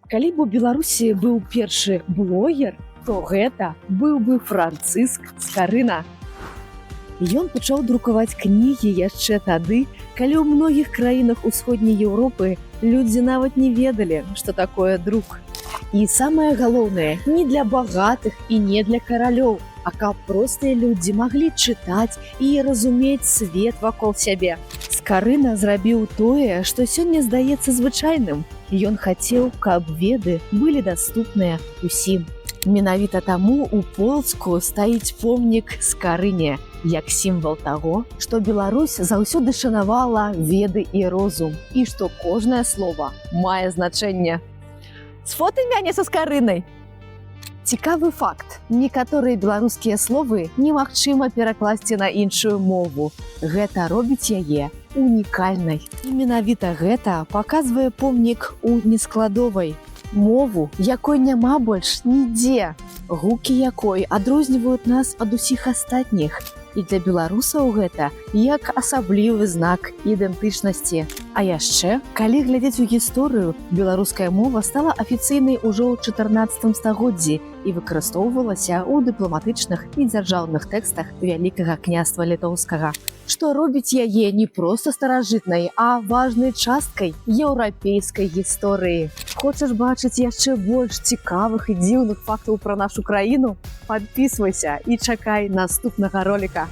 Калі б у Беларусі быў першы блогер, то гэта быў бы Францыск Скарына. Ён пачаў друкаваць кнігі яшчэ тады, калі ў многіх краінах усходняй Еўропы людзі нават не ведалі, што такое друк. І самае галоўнае, не для багатых і не для каралёў, а каб простыя людзі маглі чытаць і разумець свет вакол сябе. Скарына зрабіў тое, што сёння здаецца звычайным. Ён хацеў, каб веды былі даступныя усім. Менавіта таму у Полацку стаіць помнік Скарыне, як сімвал таго, што Беларусь заўсёды шанавала веды і розум, і што кожнае слова мае значэнне. Сфотай мяне са Скарынай! Цікавы факт. Некаторыя беларускія словы немагчыма перакласці на іншую мову. Гэта робіць яе унікальнай. І менавіта гэта паказвае помнік у нескладовай. Мову, якой няма больш нідзе. Гукі якой адрозніваюць нас ад усіх астатніх. І для беларусаў гэта як асаблівы знак ідэнтычнасці. А яшчэ, калі глядзець у гісторыю, беларуская мова стала афіцыйнай ужо ў 14 стагоддзі і выкарыстоўвалася ў дыпламатычных і дзяржаўных тэкстах Вялікага княства Літоўскага, што робіць яе не проста старажытнай, а важнай часткай еўрапейскай гісторыі. Хочаш бачыць яшчэ больш цікавых і дзіўных фактаў пра нашу краіну? Падпісвайся і чакай наступнага роліка.